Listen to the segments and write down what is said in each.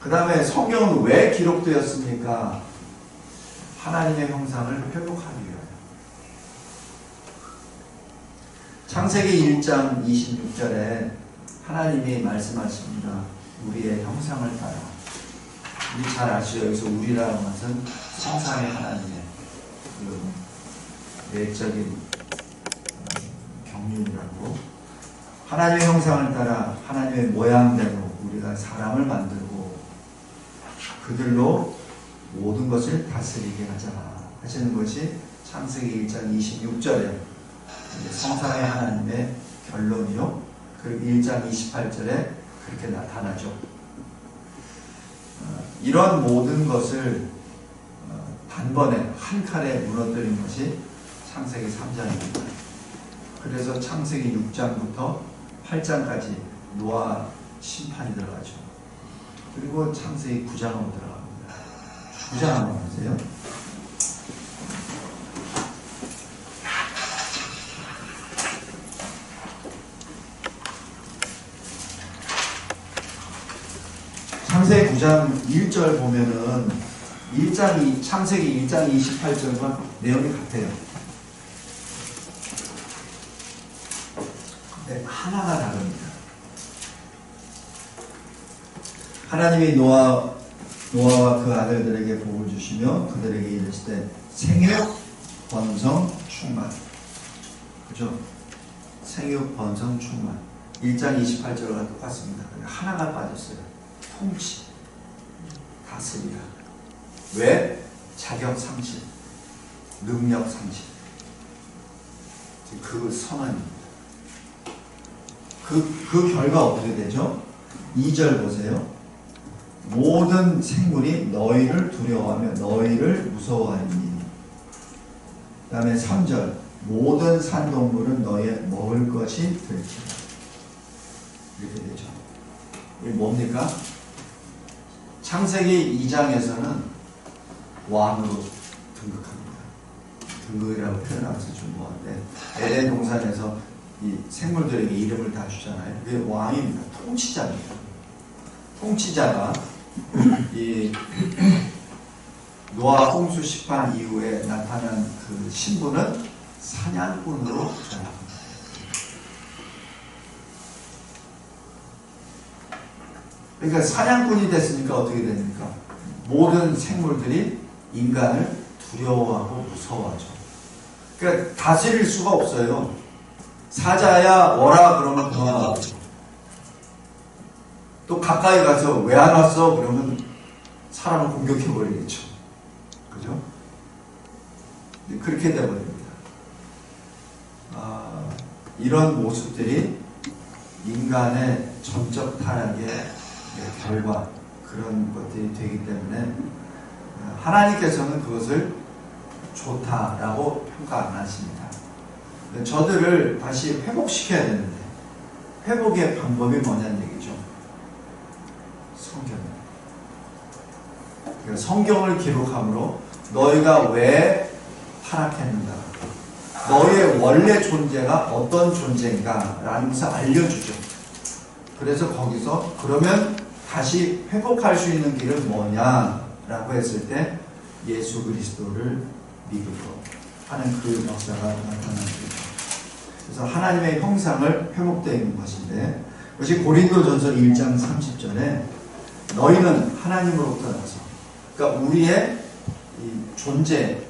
그 다음에 성경은 왜 기록되었습니까? 하나님의 형상을 회복하기 위하여. 창세기 1장 26절에 하나님이 말씀하십니다. 우리의 형상을 따라. 우리 잘 아시죠? 여기서 우리라는 것은 성상의 하나님의 그 내적인 경륜이라고. 하나님의 형상을 따라 하나님의 모양대로 우리가 사람을 만들고 그들로 모든 것을 다스리게 하자 하시는 것이 창세기 1장 26절에 성상의 하나님의 결론이요. 그리고 1장 28절에 그렇게 나타나죠. 이런 모든 것을 단번에 한 칼에 무너뜨린 것이 창세기 3장입니다. 그래서 창세기 6장부터 8장까지 노아 심판이 들어가죠. 그리고 창세기 9장으로 들어갑니다. 9장 한번 보세요. 창세기 9장 1절 보면은 창세기 1장 28절과 내용이 같아요. 네, 하나가 다릅니다. 하나님이 노아와 그 아들들에게 복을 주시며 그들에게 이르시되 생육, 번성, 충만. 그죠? 생육, 번성, 충만. 1장 28절과 똑같습니다. 하나가 빠졌어요. 통치, 다스리라. 왜? 자격 상실, 능력 상실. 그 선언입니다. 그 결과 어떻게 되죠? 2절 보세요. 모든 생물이 너희를 두려워하며 너희를 무서워하리니. 그 다음에 3절. 모든 산동물은 너희의 먹을 것이 될지라. 이렇게 되죠. 이게 뭡니까? 창세기 2장에서는 왕으로 등극합니다. 등극이라고 표현하면서 좀 뭐한데, 에덴 동산에서 이 생물들에게 이름을 다 주잖아요. 그게 왕입니다. 통치자입니다. 통치자가 이 노아 홍수 심판 이후에 나타난 그 신분은 사냥꾼으로 전합니다. 그러니까 사냥꾼이 됐으니까 어떻게 됩니까? 모든 생물들이 인간을 두려워하고 무서워하죠. 그러니까 다스릴 수가 없어요. 사자야 오라 그러면 도망가죠. 또 가까이 가서 왜 안 왔어? 그러면 사람을 공격해버리겠죠. 그죠? 그렇게 돼버립니다. 이런 모습들이 인간의 전적 타락의 결과, 그런 것들이 되기 때문에 하나님께서는 그것을 좋다라고 평가 안 하십니다. 저들을 다시 회복시켜야 되는데 회복의 방법이 뭐냐는 얘기죠. 성경입니다. 그러니까 성경을 기록함으로 너희가 왜 타락했는가, 너희의 원래 존재가 어떤 존재인가 라는 것을 알려주죠. 그래서 거기서 그러면 다시 회복할 수 있는 길은 뭐냐라고 했을 때 예수 그리스도를 믿고 하는 그 역사가 나타납니다. 그래서 하나님의 형상을 회복되어 있는 것인데, 그것이 고린도전서 1장 30절에 너희는 하나님으로부터 나서, 그러니까 우리의 이 존재에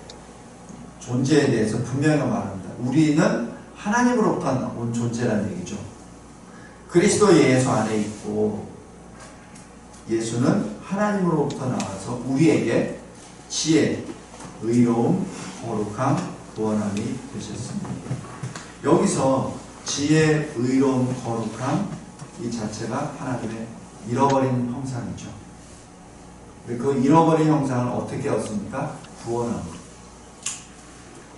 대해서 분명히 말합니다. 우리는 하나님으로부터 온 존재라는 얘기죠. 그리스도 예수 안에 있고 예수는 하나님으로부터 나와서 우리에게 지혜, 의로움, 거룩함, 구원함이 되셨습니다. 여기서 지혜, 의로움, 거룩함 이 자체가 하나님의 잃어버린 형상이죠. 그 잃어버린 형상을 어떻게 얻습니까? 구원함.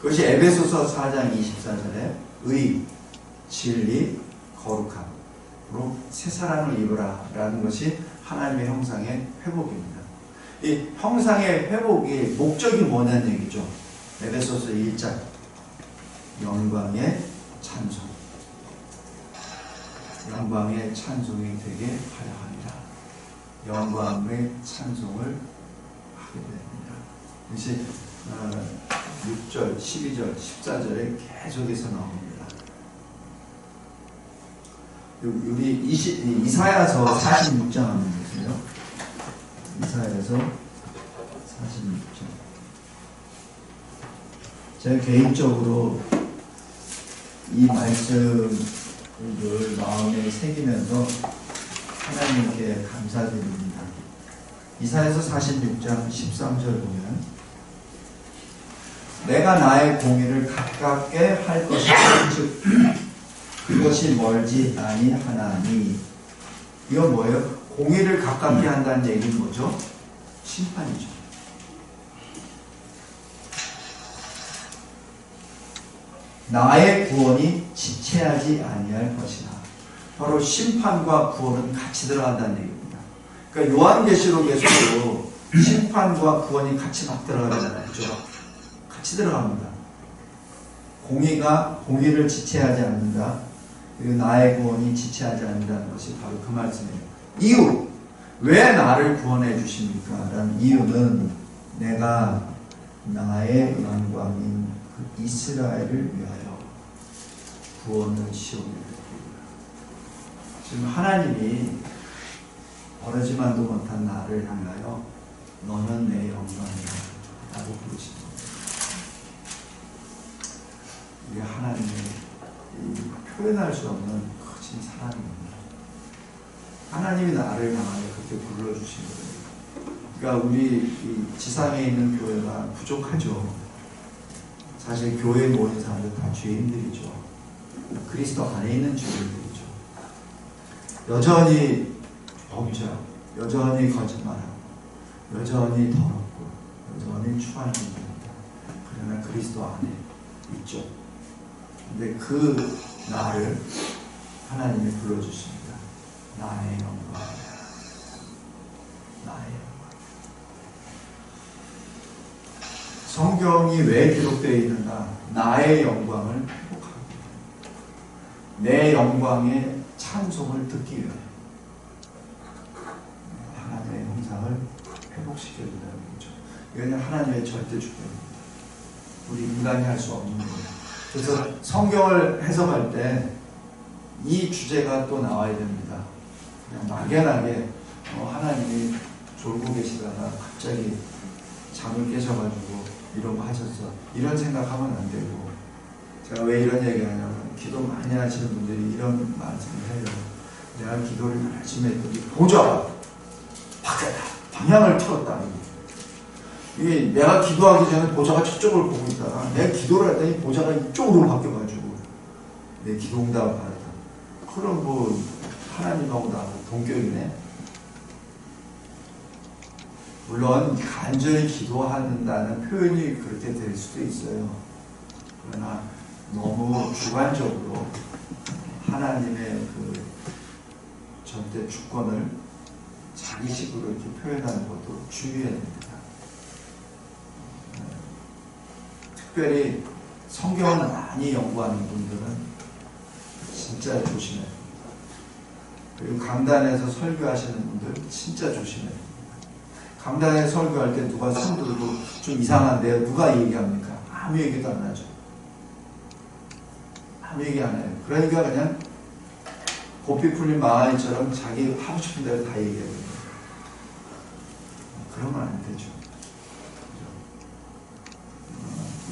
그것이 에베소서 4장 24절에 의, 진리, 거룩함으로 새 사람을 입으라 라는 것이 하나님의 형상의 회복입니다. 이 형상의 회복의 목적이 뭐냐는 얘기죠. 에베소서 1장 영광의 찬송, 영광의 찬송이 되게 하려 합니다. 영광의 찬송을 하게 됩니다. 이것이 6절, 12절, 14절에 계속해서 나옵니다. 우리 이사야서 46장 한번 보세요. 이사야서 46장. 제가 개인적으로 이 말씀을 마음에 새기면서 하나님께 감사드립니다. 이사야서 46장 13절 보면 내가 나의 공의를 가깝게 할 것이다. 즉 그것이 멀지 아니하나니. 이건 뭐예요? 공의를 가깝게 한다는 얘기는 뭐죠? 심판이죠. 나의 구원이 지체하지 아니할 것이다. 바로 심판과 구원은 같이 들어간다는 얘기입니다. 그러니까 요한계시록에서도 심판과 구원이 같이 막 들어가잖아요. 그렇죠? 같이 들어갑니다. 공의를 지체하지 않는다. 그리고 나의 구원이 지체하지 않는다는 것이 바로 그 말씀이에요. 이유! 왜 나를 구원해 주십니까? 라는 이유는 내가 나의 영광인 그 이스라엘을 위하여 구원을 시오니까. 지금 하나님이 버려지만도 못한 나를 향하여 너는 내 영광이다 라고 부르십니다. 이게 하나님의 표현할 수 없는 크신 사랑입니다. 하나님이 나를 향하여 그렇게 불러주신 거예요. 그러니까 우리 이 지상에 있는 교회가 부족하죠. 사실 교회에 모인 사람들 다 죄인들이죠. 그리스도 안에 있는 죄인들이죠. 여전히 범죄하고, 여전히 거짓말하고, 여전히 더럽고, 여전히 추한 인간입니다. 그러나 그리스도 안에 있죠. 근데 그 나를 하나님이 불러주십니다. 나의 영광, 나의 영광. 성경이 왜 기록되어 있는가? 나의 영광을 회복하기 위해, 내 영광의 찬송을 듣기 위해 하나님의 형상을 회복시켜준다는 거죠. 이건 하나님의 절대 주권입니다. 우리 인간이 할 수 없는 거예요. 그래서 성경을 해석할 때 이 주제가 또 나와야 됩니다. 그냥 막연하게 하나님이 졸고 계시다가 갑자기 잠을 깨셔가지고 이런 거 하셨어. 이런 생각하면 안 되고, 제가 왜 이런 얘기하냐면 기도 많이 하시는 분들이 이런 말씀을 해요. 내가 기도를 열심히 했더니 보좌가 바뀌었다. 방향을 틀었다. 이게 내가 기도하기 전에 보좌가 저쪽을 보고 있다가 내가 기도를 했더니 보좌가 이쪽으로 바뀌어가지고 내 기도 응답을 받았다. 그럼 뭐 하나님하고 나하고 동격이네. 물론 간절히 기도한다는 표현이 그렇게 될 수도 있어요. 그러나 너무 주관적으로 하나님의 그 절대 주권을 자기식으로 이렇게 표현하는 것도 주의해야 됩니다. 특별히 성경을 많이 연구하는 분들은 진짜 조심해야 됩니다. 그리고 강단에서 설교하시는 분들 진짜 조심해야 됩니다. 강단에 설교할 때 누가 손 들고 좀 이상한데요. 누가 얘기합니까? 아무 얘기도 안 하죠. 아무 얘기 안 해요. 그러니까 그냥 고삐 풀린 망아이처럼 자기 하고 싶은 대로 다 얘기해요. 그러면 안 되죠.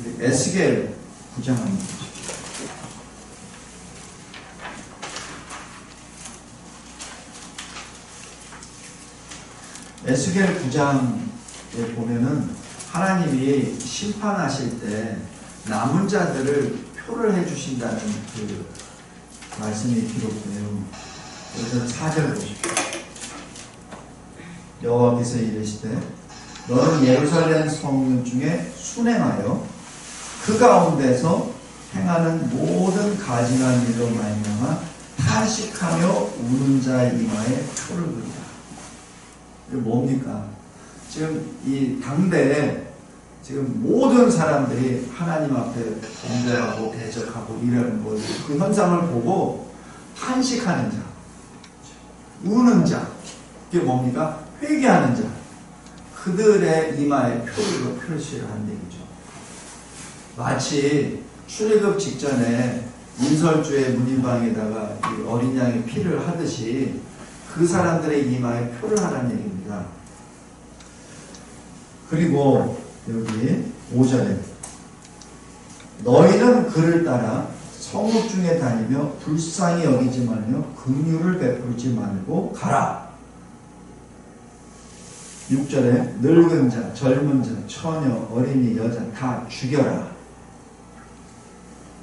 우리 에스겔 9장 한번 보시죠. 에스겔 9장에 보면은 하나님이 심판하실 때 남은 자들을 표를 해주신다는 그 말씀이 기록돼요. 그래서 4절 보십시오. 여호와께서 이르시되 너는 예루살렘 성문 중에 순행하여 그 가운데서 행하는 모든 가증한 일로 말미암아 탄식하며 우는 자의 이마에 표를 그리라. 이게 뭡니까? 지금 이 당대에 지금 모든 사람들이 하나님 앞에 범죄하고 대적하고 이런 그 현상을 보고 탄식하는 자, 우는 자, 이게 뭡니까? 회개하는 자, 그들의 이마에 표를 표시를 하는 얘기죠. 마치 출애굽 직전에 인설주의 문인방에다가 이 어린 양의 피를 하듯이 그 사람들의 이마에 표를 하라는 얘기입니다. 그리고 여기 5절에 너희는 그를 따라 성읍 중에 다니며 불쌍히 여기지 말며 긍휼을 베풀지 말고 가라. 6절에 늙은 자, 젊은 자, 처녀, 어린이, 여자 다 죽여라.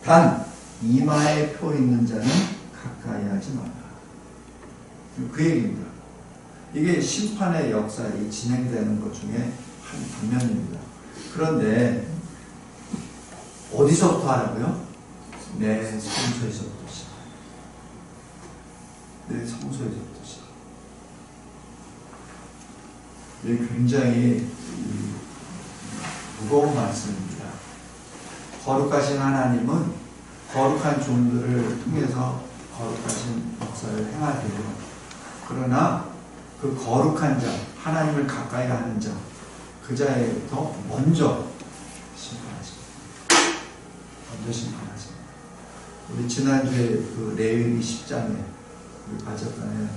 단 이마에 표 있는 자는 가까이 하지 마라. 그 얘기입니다. 이게 심판의 역사에 진행되는 것 중에 한 단면입니다. 그런데 어디서부터 하라고요? 내 성소에서부터 시작. 내 성소에서부터 시작. 이게 굉장히 무거운 말씀입니다. 거룩하신 하나님은 거룩한 종들을 통해서 거룩하신 역사를 행하세요. 그러나 그 거룩한 자, 하나님을 가까이 하는 자, 그 자에부터 먼저 심판하십니다. 먼저 심판하십니다. 우리 지난주에 그 레위기 10장에 우리 가졌잖아요.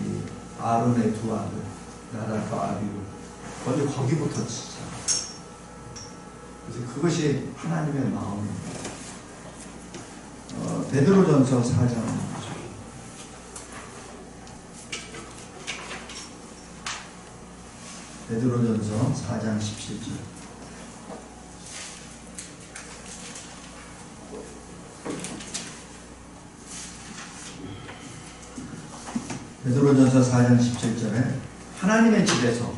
이 아론의 두 아들, 나답과 아비후. 먼저 거기부터 진짜. 그래서 그것이 하나님의 마음입니다. 베드로전서 4장. 베드로전서 4장 17절. 베드로전서 4장 17절에 하나님의 집에서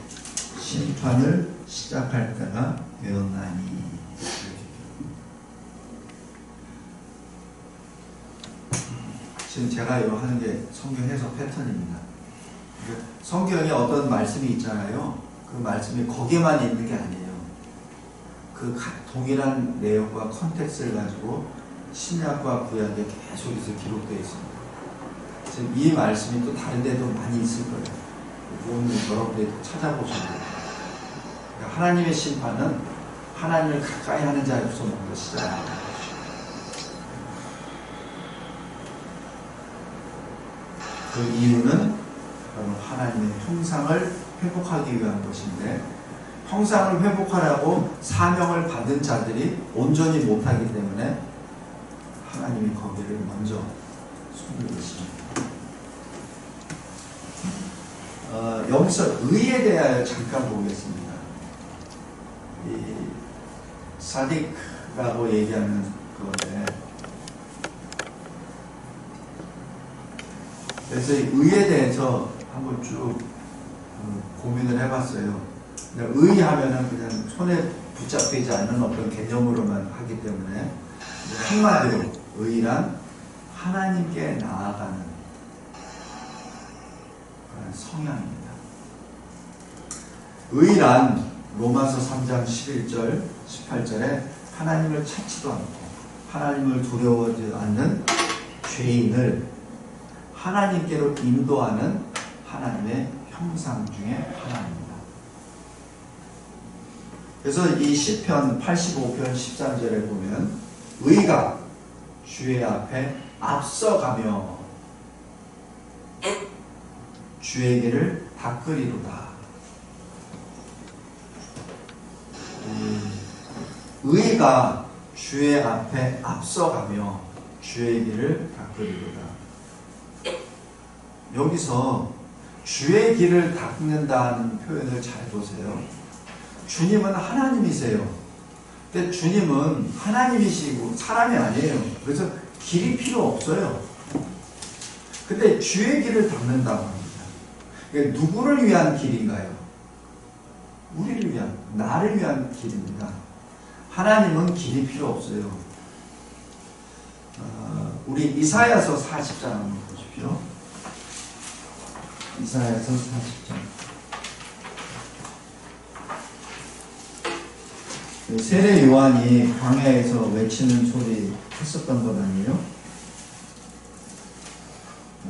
심판을 시작할 때가 되었나니. 지금 제가 이거 하는 게 성경 해석 패턴입니다. 성경에 어떤 말씀이 있잖아요. 그 말씀이 거기에만 있는 게 아니에요. 그 동일한 내용과 컨텍스트를 가지고 신약과 구약에 계속해서 기록되어 있습니다. 지금 이 말씀이 또 다른 데도 많이 있을 거예요. 오늘 여러분들이 찾아보셔야 돼요. 그러니까 하나님의 심판은 하나님을 가까이 하는 자로서 먼저 시작합니다. 그 이유는 바로 하나님의 형상을 회복하기 위한 것인데, 형상을 회복하라고 사명을 받은 자들이 온전히 못하기 때문에 하나님이 거기를 먼저 손을 드십니다. 여기서 의에 대하여 잠깐 보겠습니다. 이 사딕라고 얘기하는 건데, 그래서 의에 대해서 한번 쭉 고민을 해봤어요. 의하면은 그냥 손에 붙잡히지 않는 어떤 개념으로만 하기 때문에, 한마디로 의란 하나님께 나아가는 그런 성향입니다. 의란 로마서 3장 11절 18절에 하나님을 찾지도 않고 하나님을 두려워하지 않는 죄인을 하나님께로 인도하는 하나님의 형상 중에 하나입니다. 그래서 이 시편 85편 13절에 보면 의가 주의 앞에 앞서가며 주의 길을 닦으리로다. 의가 주의 앞에 앞서가며 주의 길을 닦으리로다. 여기서 주의 길을 닦는다는 표현을 잘 보세요. 주님은 하나님이세요. 근데 주님은 하나님이시고 사람이 아니에요. 그래서 길이 필요 없어요. 근데 주의 길을 닦는다고 합니다. 그러니까 누구를 위한 길인가요? 우리를 위한, 나를 위한 길입니다. 하나님은 길이 필요 없어요. 우리 이사야서 40장 한번 보십시오. 이사야서 40장. 세례 요한이 광야에서 외치는 소리 했었던 것 아니에요?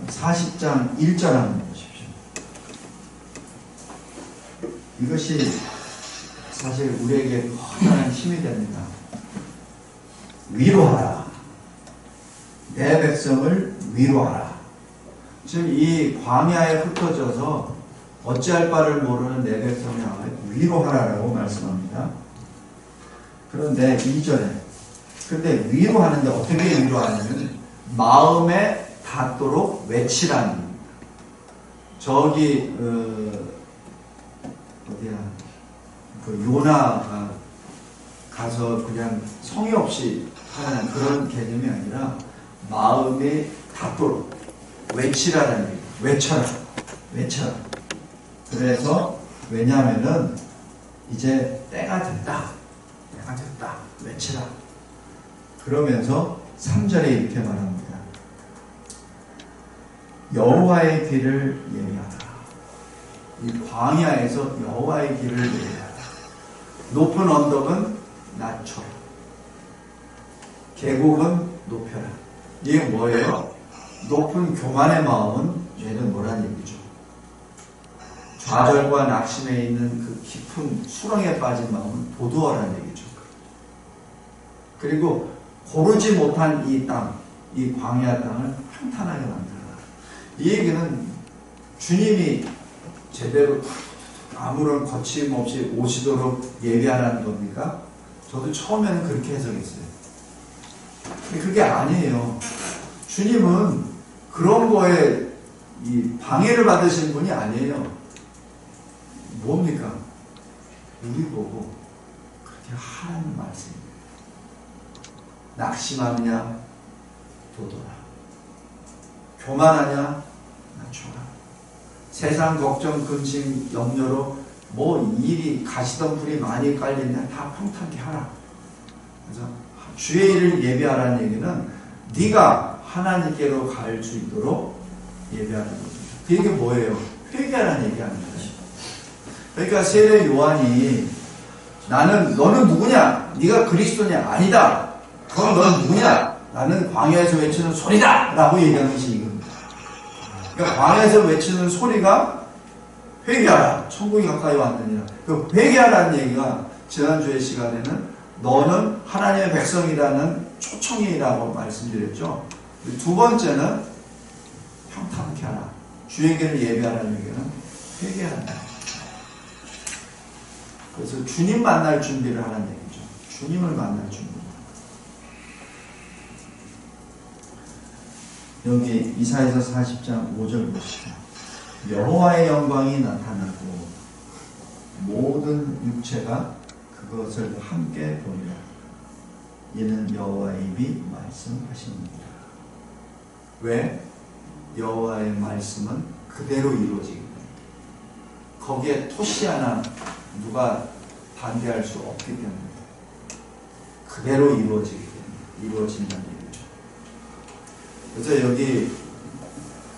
40장 1절 한번 보십시오. 이것이 사실 우리에게 커다란 힘이 됩니다. 위로하라. 내 백성을 위로하라. 지금 이 광야에 흩어져서 어찌할 바를 모르는 내 백성을 위로하라라고 말씀합니다. 그런데 2절에 근데 위로하는데 어떻게 위로하냐면 마음에 닿도록 외치라는 겁니다. 저기 어디야 그 요나가 가서 그냥 성의 없이 하는 그런 개념이 아니라 마음에 닿도록 외치라는 얘기. 외쳐라. 그래서 왜냐하면은 이제 때가 됐다. 외치라. 그러면서 3절에 이렇게 말합니다. 여호와의 길을 예비하라. 이 광야에서 여호와의 길을 예비하라. 높은 언덕은 낮춰라. 계곡은 높여라. 이게 뭐예요? 높은 교만의 마음은 얘는 뭐란 얘기죠? 좌절과 낙심에 있는 그 깊은 수렁에 빠진 마음은 도두어라는 얘기죠. 그리고 고르지 못한 이 땅, 이 광야 땅을 평탄하게 만들어라. 이 얘기는 주님이 제대로 아무런 거침없이 오시도록 예비하라는 겁니까? 저도 처음에는 그렇게 해석했어요. 근데 그게 아니에요. 주님은 그런 거에 이 방해를 받으신 분이 아니에요. 뭡니까? 우리 보고 그렇게 하라는 말씀입니다. 낙심하느냐? 도도라. 교만하냐? 낮춰라. 세상 걱정, 근심, 염려로 뭐 일이 가시덤불이 많이 깔리냐? 다 평탄케 하라. 그래서 주의 일을 예비하라는 얘기는 네가 하나님께로 갈 수 있도록 예배하는 겁니다. 그 얘기 뭐예요? 회개하라는 얘기하는 거예요. 그러니까 세례 요한이 너는 누구냐? 네가 그리스도냐? 아니다. 그럼 너는 누구냐? 나는 광야에서 외치는 소리다! 라고 얘기하는 것이 이겁니다. 그러니까 광야에서 외치는 소리가 회개하라. 천국이 가까이 왔느니라. 그 회개하라는 얘기가 지난주의 시간에는 너는 하나님의 백성이라는 초청이라고 말씀드렸죠. 두 번째는 평탄케 하라. 주에게는 예배하라는 얘기는 회개하라. 그래서 주님 만날 준비를 하라는 얘기죠. 주님을 만날 준비. 여기 이사야서 40장 5절 보시죠. 여호와의 영광이 나타나고 모든 육체가 그것을 함께 보리라. 이는 여호와의 입이 말씀하십니다. 왜? 여호와의 말씀은 그대로 이루어지기 때문에 거기에 토시 하나 누가 반대할 수 없기 때문에 그대로 이루어지기 때문에 이루어진다는 얘기죠. 그래서 여기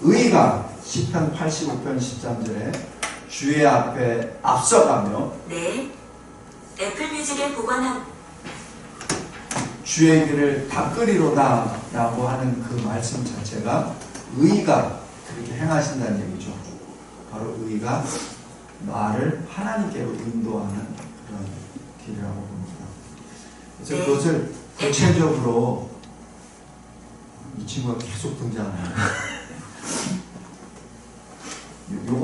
의가 시편 85편 13절에 주의 앞에 앞서가며 네, 애플뮤직에 보관한 주의 길을 닦으리로다 라고 하는 그 말씀 자체가 의가 그렇게 행하신다는 얘기죠. 바로 의가 나를 하나님께로 인도하는 그런 길이라고 봅니다. 그래서 네. 그것을 구체적으로 이 친구가 계속 등장하네요.